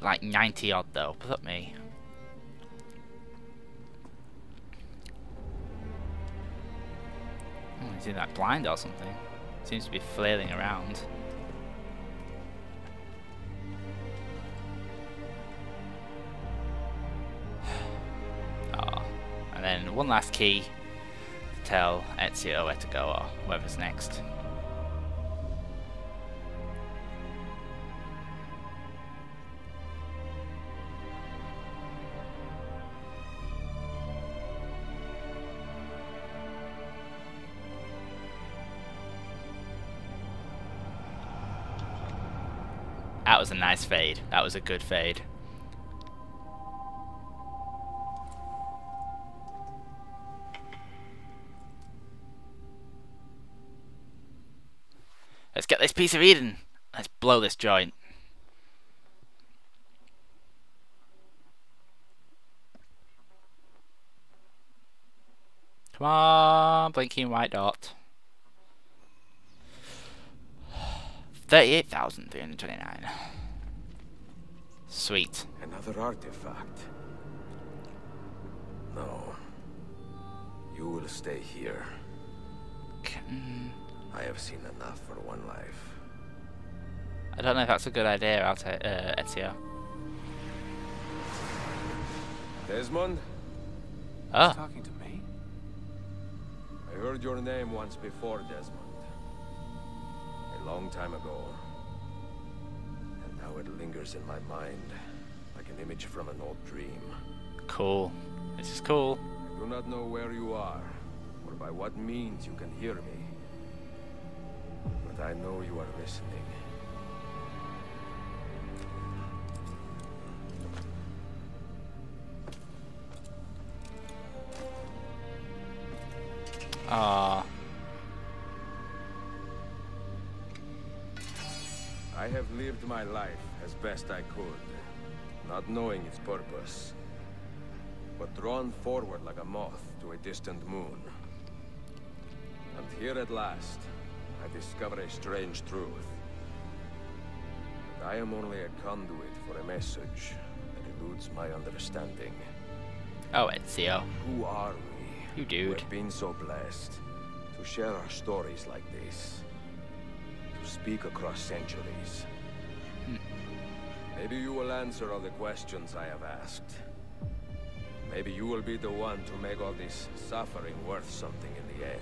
like 90 odd though. Put me. Oh, he's in that blind or something. Seems to be flailing around. Oh. And then one last key to tell Ezio where to go, or whoever's next. That was a nice fade. That was a good fade. Let's get this piece of Eden. Let's blow this joint. Come on, blinking white dot. 38,329. Sweet. Another artifact. No. You will stay here. I have seen enough for one life. I don't know if that's a good idea, Ezio. Desmond? Oh. Talking to me? I heard your name once before, Desmond. A long time ago. And now it lingers in my mind, like an image from an old dream. Cool. This is cool. I do not know where you are, or by what means you can hear me. But I know you are listening. Ah. I have lived my life as best I could, not knowing its purpose, but drawn forward like a moth to a distant moon. And here at last, I discover a strange truth. That I am only a conduit for a message that eludes my understanding. Oh, Ezio. Who are we? You Who dude. have been so blessed to share our stories like this, to speak across centuries. Maybe you will answer all the questions I have asked. Maybe you will be the one to make all this suffering worth something in the end.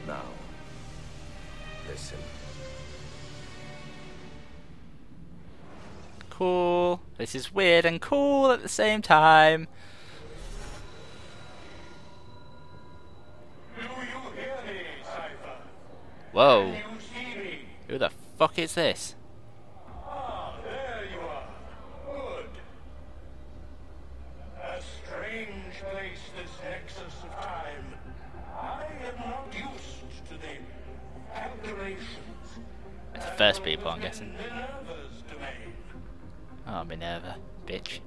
Now, listen. Cool. This is weird and cool at the same time. Do you hear me, Cypher? Whoa. Can you see me? Who the fuck is this? Ah, there you are. Good. A strange place, this nexus of time. I am not used to the calculations. It's the first people, I'm guessing. Minerva's domain. Oh, Minerva. Bitch.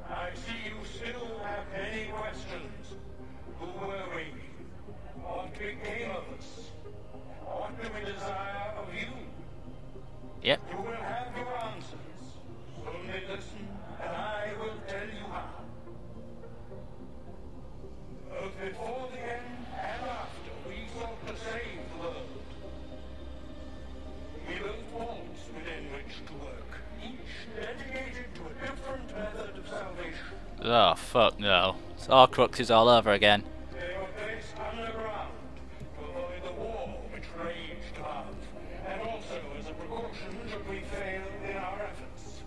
I see you still have many questions. Who were we? What became of us? What do we desire of you? Yep. You will have your answers. Only listen, and I will tell you how. Both before the end and after, we sought to save the world. We built vaults within which to work, each dedicated to a different method of salvation. Oh, fuck no. It's all Cruxes all over again. They were placed underground to avoid the war which raged above, and also as a precaution should we fail in our efforts.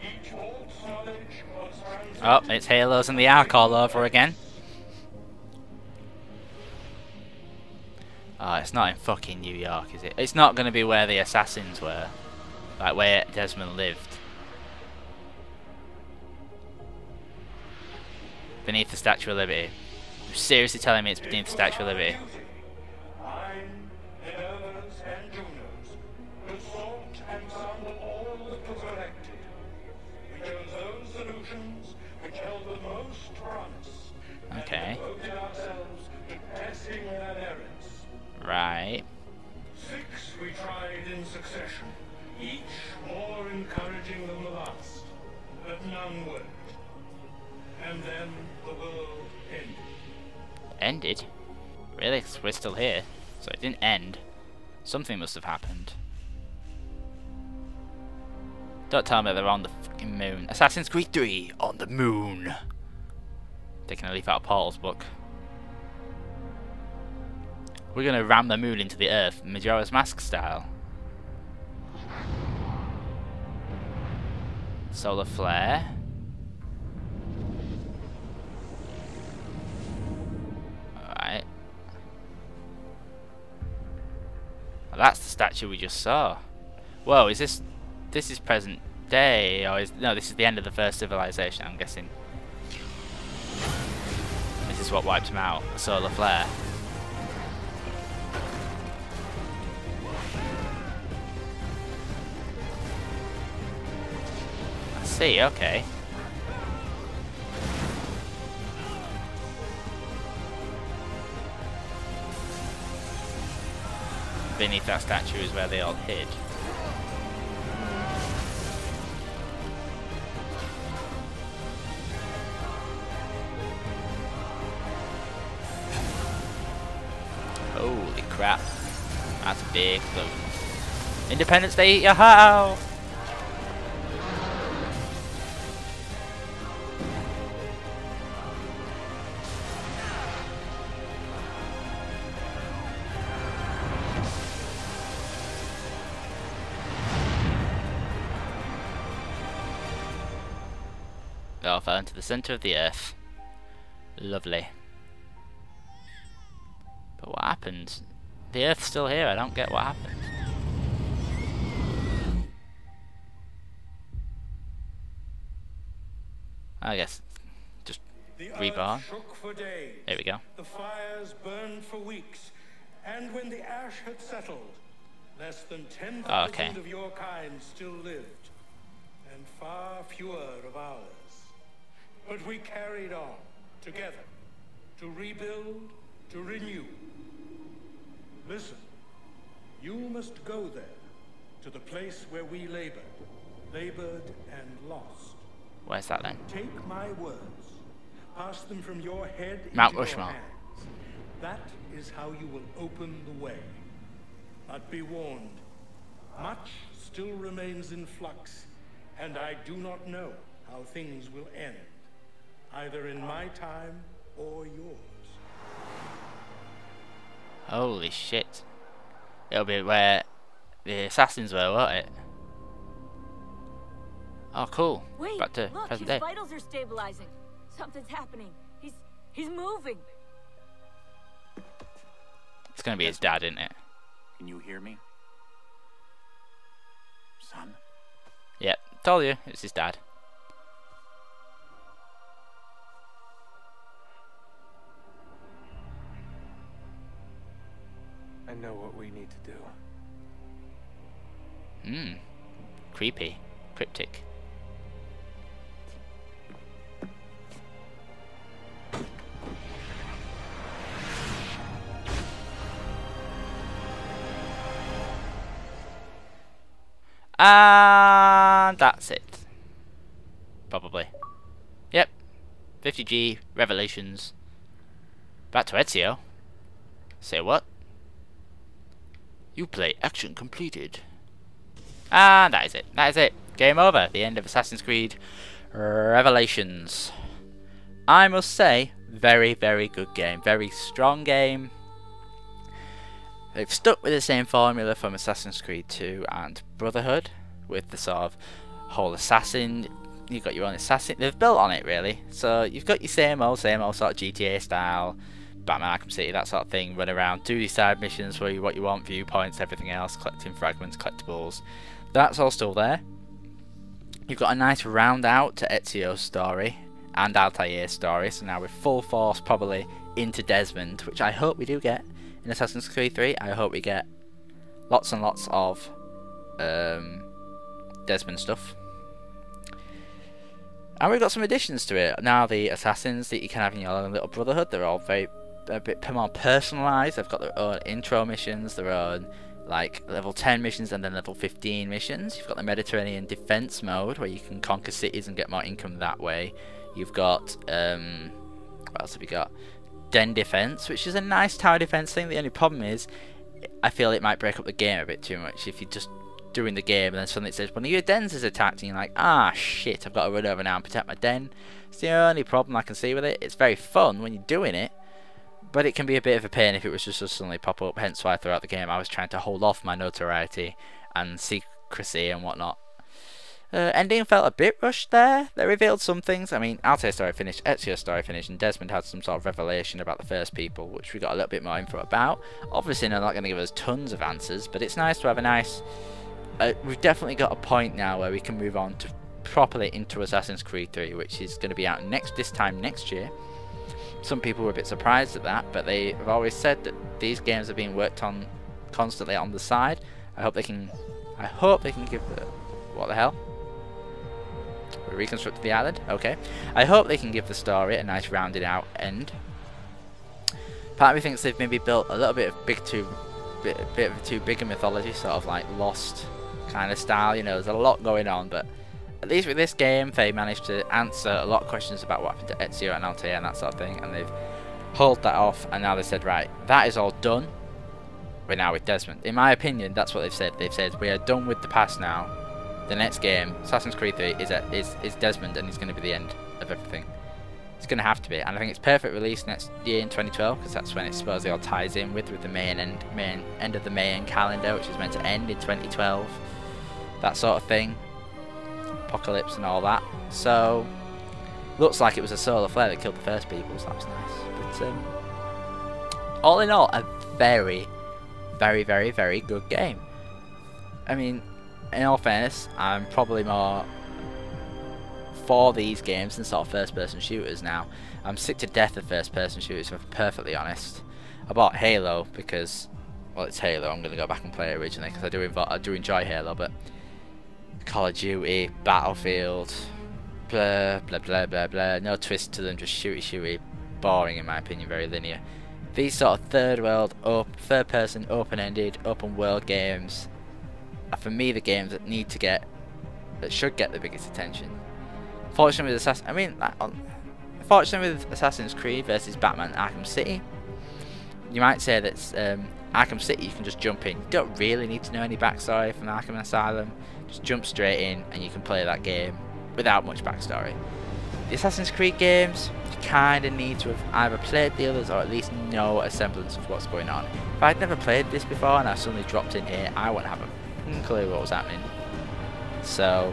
Each vault's knowledge was Oh, it's Halos and the Ark all over again. Oh, it's not in fucking New York, is it? It's not going to be where the assassins were. Like where Desmond lived. Beneath the Statue of Liberty. You're seriously telling me it's beneath the Statue of Liberty? Mine, Minerva's, and Juno's, who sought and summoned all that was collected. We chose those solutions which held the most promise. Okay. And devoted ourselves to testing their merits. Right. 6 we tried in succession, each more encouraging than the last, but none worked. And then the world ended. Ended? Really? 'Cause we're still here. So it didn't end. Something must have happened. Don't tell me they're on the fucking moon. Assassin's Creed 3 on the moon. Taking a leaf out of Paul's book. We're gonna ram the moon into the earth, Majora's Mask style. Solar flare. Alright. Well, that's the statue we just saw. Whoa, is this... This is present day, or is... No, this is the end of the first civilization, I'm guessing. This is what wiped him out, the solar flare. I see, okay. Beneath that statue is where they all hid. Holy crap. That's a big load. Independence Day, yow! They all fell into the centre of the earth. Lovely. But what happened? The earth's still here, I don't get what happened. I guess just rebar. Shook for days. There we go. The fires burned for weeks, and when the ash had settled, less than 10,000 of your kind still lived, and far fewer of ours. But we carried on, together, to rebuild, to renew. Listen, you must go there, to the place where we labored and lost. Where's that then? Take my words, pass them from your head Mount into your Rushmore. hands. That is how you will open the way. But be warned, much still remains in flux, and I do not know how things will end, either in my time or yours. Holy shit. It'll be where the assassins were, won't it? Oh, cool. Wait, Back to look, present his day. vitals are stabilizing. Something's happening. He's moving. It's gonna be his dad, isn't it? Can you hear me? Son? Yep, told you, it's his dad. I know what we need to do. Creepy. Cryptic. And that's it. Probably. Yep. 50G, Revelations. Back to Ezio. Say what? You play action completed. And that is it. That is it. Game over. The end of Assassin's Creed Revelations. I must say, very, very good game. Very strong game. They've stuck with the same formula from Assassin's Creed 2 and Brotherhood, with the sort of whole assassin. You've got your own assassin. They've built on it, really. So you've got your same old sort of GTA style, Batman Arkham City, that sort of thing. Run around, do these side missions where you what you want, viewpoints, everything else, collecting fragments, collectibles. That's all still there. You've got a nice round out to Ezio's story and Altair's story. So now we're full force probably into Desmond, which I hope we do get in Assassin's Creed 3. I hope we get lots and lots of Desmond stuff. And we've got some additions to it. Now the assassins that you can have in your own little brotherhood, they're all a bit more personalised. They've got their own intro missions, their own like level 10 missions and then level 15 missions. You've got the Mediterranean defense mode where you can conquer cities and get more income that way. You've got what else have you got? Den defense, which is a nice tower defense thing. The only problem is I feel it might break up the game a bit too much if you're just doing the game and then suddenly it says one of your dens is attacked and you're like, ah shit, I've got to run over now and protect my den. It's the only problem I can see with it. It's very fun when you're doing it, but it can be a bit of a pain if it was just to suddenly pop up. Hence why throughout the game I was trying to hold off my notoriety and secrecy and whatnot. Ending felt a bit rushed there. They revealed some things. I mean, Altair's story finished, Ezio's story finished, and Desmond had some sort of revelation about the first people, which we got a little bit more info about. Obviously they're not going to give us tons of answers, but it's nice to have a nice... we've definitely got a point now where we can move on to properly into Assassin's Creed 3, which is going to be out this time next year. Some people were a bit surprised at that, but they have always said that these games are being worked on constantly on the side. I hope they can give the... What the hell? We reconstructed the island? Okay. I hope they can give the story a nice rounded out end. Part of me thinks they've maybe built a little bit of bit of too big a mythology, sort of like Lost kind of style. You know, there's a lot going on, but at least with this game, they managed to answer a lot of questions about what happened to Ezio and Altair and that sort of thing, and they've hauled that off, and now they said, right, that is all done. We're now with Desmond. In my opinion, that's what they've said. They've said, we are done with the past now. The next game, Assassin's Creed 3, is Desmond, and it's going to be the end of everything. It's going to have to be, and I think it's perfect release next year in 2012, because that's when it supposedly all ties in with the main end of the main calendar, which is meant to end in 2012. That sort of thing. Apocalypse and all that. So, looks like it was a solar flare that killed the first people, so that was nice. But all in all, a very, very, very, very good game. I mean, in all fairness, I'm probably more for these games than sort of first-person shooters now. I'm sick to death of first-person shooters, if I'm perfectly honest. I bought Halo because, well, it's Halo. I'm going to go back and play it originally because I do enjoy Halo, but Call of Duty, Battlefield, blah blah blah blah blah. No twist to them, just shooty. Boring in my opinion, very linear. These sort of third-person, open-ended, open-world games are for me the games that should get the biggest attention. Fortunately with Assassin's Creed versus Batman Arkham City, you might say that Arkham City you can just jump in. You don't really need to know any backstory from Arkham Asylum. Just jump straight in and you can play that game without much backstory. The Assassin's Creed games, you kind of need to have either played the others or at least know a semblance of what's going on. If I'd never played this before and I suddenly dropped in here, I wouldn't have a clue what was happening. So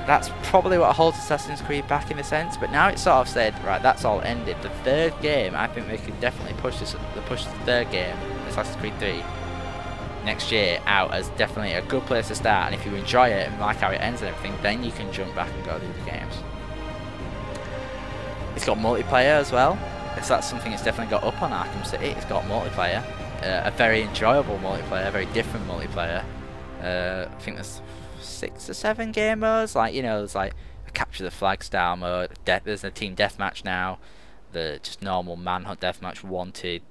that's probably what holds Assassin's Creed back in a sense, but now it's sort of said, right, that's all ended. The third game, I think they could definitely push the third game, Assassin's Creed 3, next year out as definitely a good place to start, and if you enjoy it and like how it ends and everything, then you can jump back and go do the games. It's got multiplayer as well, so that's something it's definitely got up on Arkham City. It's got multiplayer, a very enjoyable multiplayer, a very different multiplayer. I think there's 6 or 7 game modes, like, you know, there's like a capture the flag style mode, there's a team deathmatch now, the just normal manhunt deathmatch, wanted,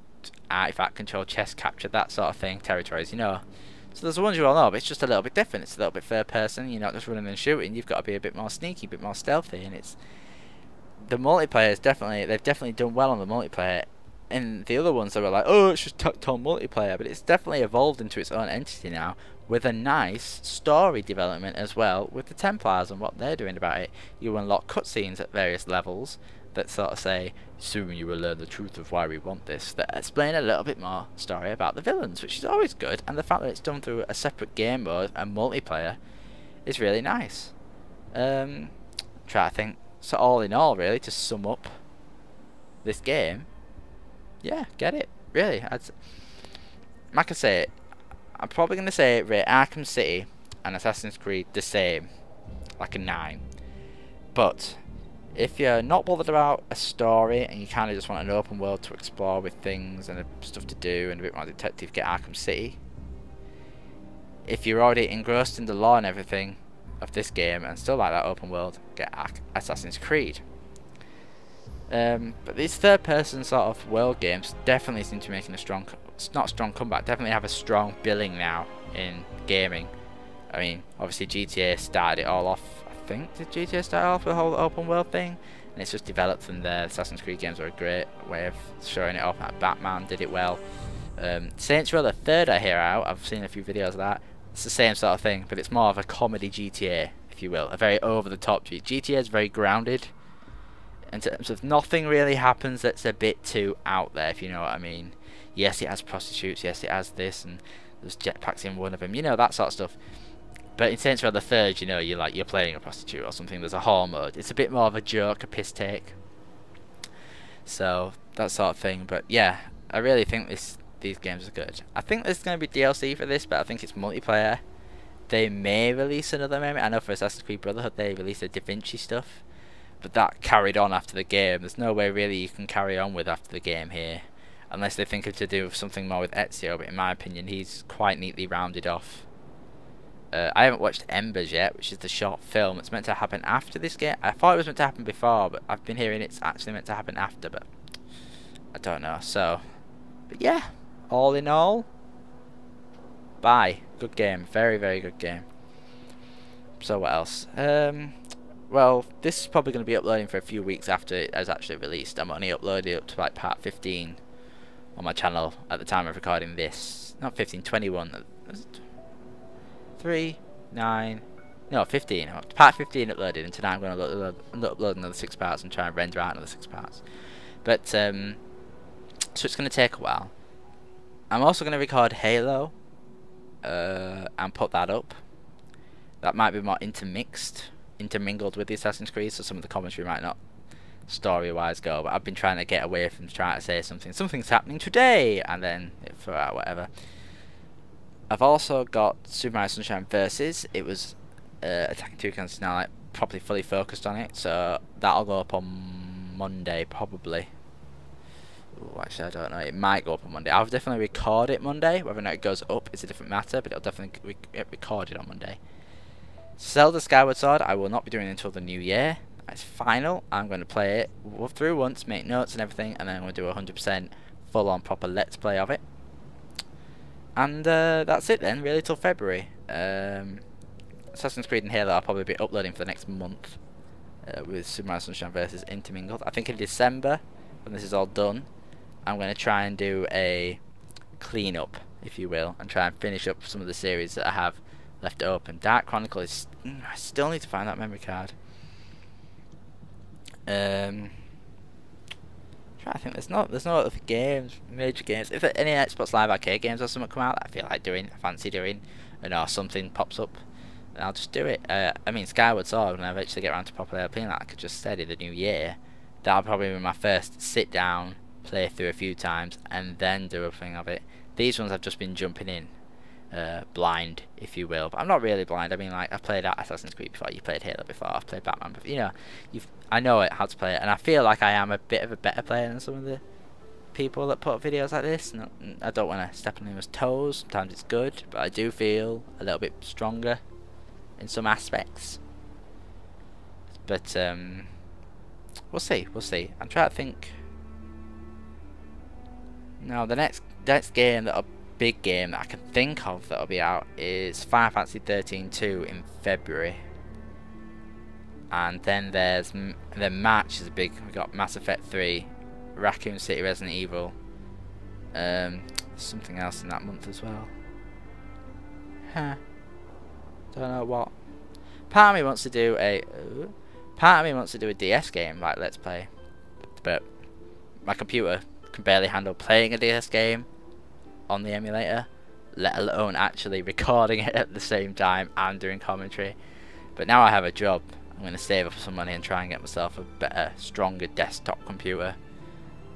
artifact control, chest capture, that sort of thing, territories, you know. So there's the ones you all know, but it's just a little bit different. It's a little bit third person, you're not just running and shooting, you've got to be a bit more sneaky, a bit more stealthy, and it's the multiplayer is they've definitely done well on the multiplayer. And the other ones that were like, oh, it's just tactile multiplayer, but it's definitely evolved into its own entity now, with a nice story development as well, with the Templars and what they're doing about it. You unlock cutscenes at various levels that sort of say, soon you will learn the truth of why we want this, that explain a little bit more story about the villains, which is always good, and the fact that it's done through a separate game mode and multiplayer is really nice. Try to think. So all in all, really, to sum up this game, yeah, get it. Really, like I say, I'm probably going to say rate Arkham City and Assassin's Creed the same, like a 9. But if you're not bothered about a story and you kind of just want an open world to explore with things and stuff to do and a bit more detective, get Arkham City. If you're already engrossed in the lore and everything of this game and still like that open world, get Assassin's Creed. But these third person sort of world games definitely seem to be making a strong it's not strong comeback, definitely have a strong billing now in gaming. I mean, obviously GTA started it all off. I think, did GTA start off with the whole open world thing? And it's just developed from there. Assassin's Creed games are a great way of showing it off. Batman did it well. Saints Row the Third I hear out. I've seen a few videos of that. It's the same sort of thing, but it's more of a comedy GTA, if you will. A very over-the-top GTA is very grounded. In terms of nothing really happens that's a bit too out there, if you know what I mean. Yes, it has prostitutes. Yes, it has this, and there's jetpacks in one of them. You know, that sort of stuff. But in Saints Row the Third, you know, you're playing a prostitute or something. There's a horror mode. It's a bit more of a joke, a piss take. So that sort of thing. But yeah, I really think these games are good. I think there's going to be DLC for this, but I think it's multiplayer. They may release another memory. I know for Assassin's Creed Brotherhood they released the Da Vinci stuff, but that carried on after the game. There's no way really you can carry on with after the game here, unless they think of to do something more with Ezio. But in my opinion, he's quite neatly rounded off. I haven't watched Embers yet, which is the short film. It's meant to happen after this game. I thought it was meant to happen before, but I've been hearing it's actually meant to happen after, but I don't know. So, but yeah, all in all, bye. Good game. Very, very good game. So what else? Well, this is probably going to be uploading for a few weeks after it has actually released. I'm only uploading up to like part 15 on my channel at the time of recording this. Not 15, 21. 3, 9, no, 15. Part 15 uploaded, and tonight I'm going to upload another 6 parts and try and render out another 6 parts. But, so it's going to take a while. I'm also going to record Halo and put that up. That might be more intermingled with the Assassin's Creed, so some of the commentary might not story-wise go, but I've been trying to get away from trying to say something's happening today, and then throw out whatever. I've also got Super Mario Sunshine Versus. It was Attacking Toucans now like properly fully focused on it, so that'll go up on Monday probably. Ooh, actually I don't know, it might go up on Monday. I'll definitely record it Monday. Whether or not it goes up is a different matter, but it'll definitely get recorded on Monday. Zelda Skyward Sword I will not be doing until the new year. It's final. I'm going to play it through once, make notes and everything, and then I'm going to do 100% full on proper let's play of it. And that's it then, really, till February. Assassin's Creed and Halo I'll probably be uploading for the next month, with Super Mario Sunshine Versus intermingled. I think in December, when this is all done, I'm going to try and do a clean-up, if you will, and try and finish up some of the series that I have left open. Dark Chronicle is... I still need to find that memory card. I think there's no other games, major games. If any Xbox Live Arcade games or something come out that I feel like doing, I fancy doing, and or something pops up, then I'll just do it. I mean, Skyward Sword, when I eventually get around to properly playing that, like I just said, in the new year, that'll probably be my first sit down, play through a few times, and then do a thing of it. These ones I've just been jumping in, blind, if you will. But I'm not really blind. I mean, like, I've played Assassin's Creed before, you played Halo before, I've played Batman before, you know, I know how to play it, and I feel like I am a bit of a better player than some of the people that put up videos like this. I don't want to step on anyone's toes. Sometimes it's good, but I do feel a little bit stronger in some aspects. But we'll see. I'm trying to think. No, the next game, that a big game that I can think of that'll be out is Final Fantasy 13-2 in February. And then March is a big. We got Mass Effect 3, Raccoon City, Resident Evil. Something else in that month as well. Huh. Don't know what. Part of me wants to do a DS game, like Let's Play, but my computer can barely handle playing a DS game on the emulator, let alone actually recording it at the same time and doing commentary. But now I have a job. I'm going to save up some money and try and get myself a better, stronger desktop computer,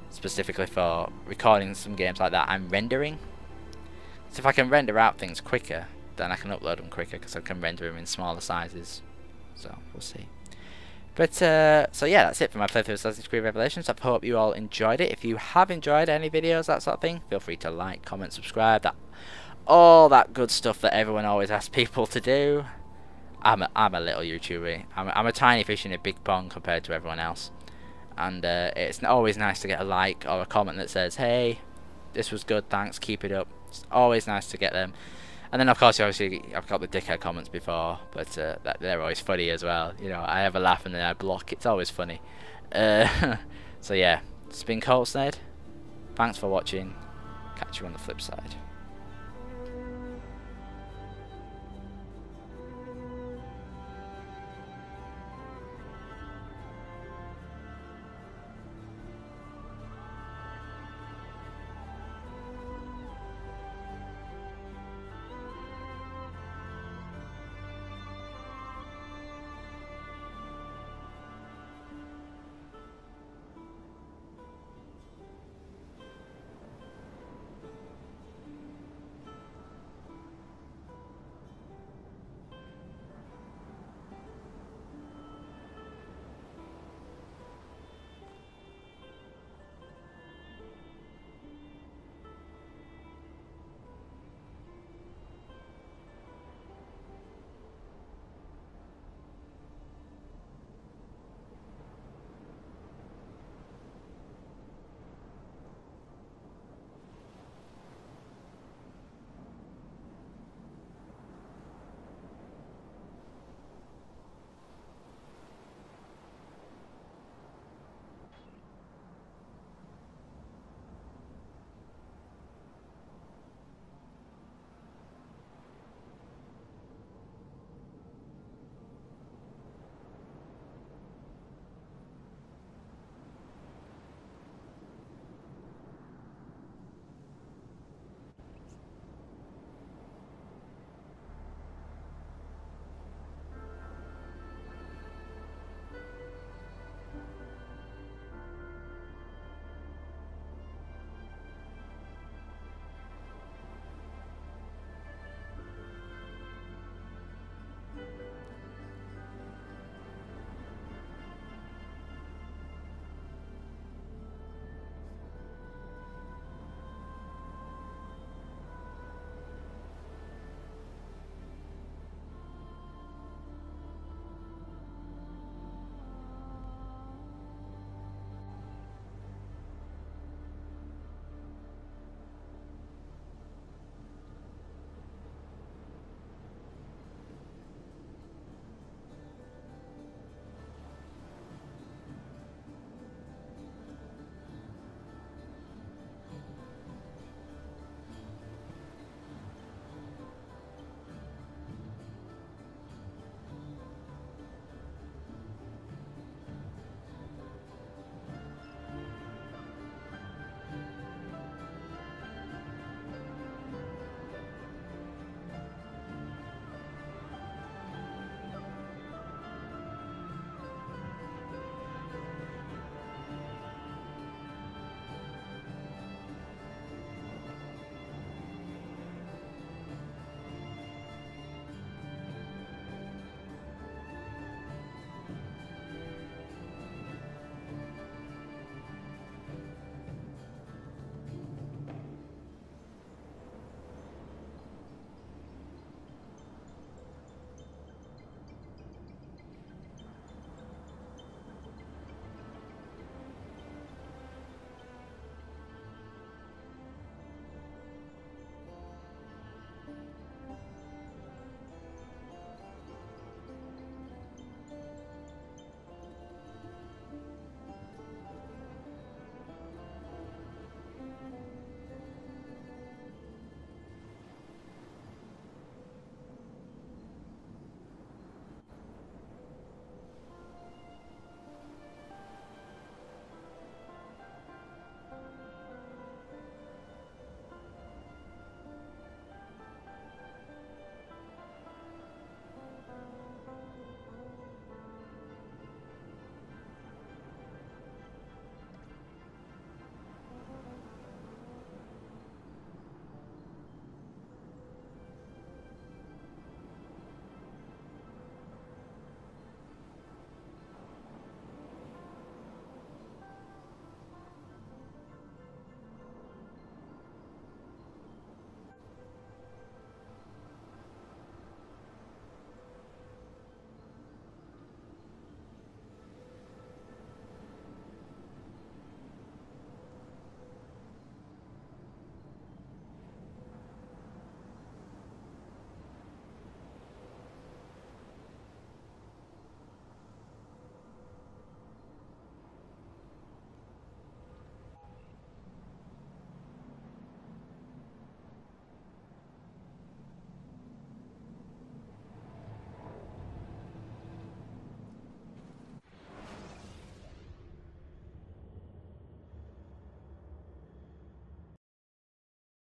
specifically for recording some games like that and rendering. So if I can render out things quicker, then I can upload them quicker, because I can render them in smaller sizes. So we'll see. But so yeah, that's it for my playthrough of Assassin's Creed Revelations. I hope you all enjoyed it. If you have enjoyed any videos, that sort of thing, feel free to like, comment, subscribe, all that good stuff that everyone always asks people to do. I'm a little YouTuber. I'm a tiny fish in a big pond compared to everyone else, and it's always nice to get a like or a comment that says, "Hey, This was good. Thanks. Keep it up. It's always nice to get them. And then of course, obviously, I've got the dickhead comments before, but they're always funny as well. You know, I have a laugh and then I block. It's always funny. So yeah, it's been Coldsned. Thanks for watching. Catch you on the flip side.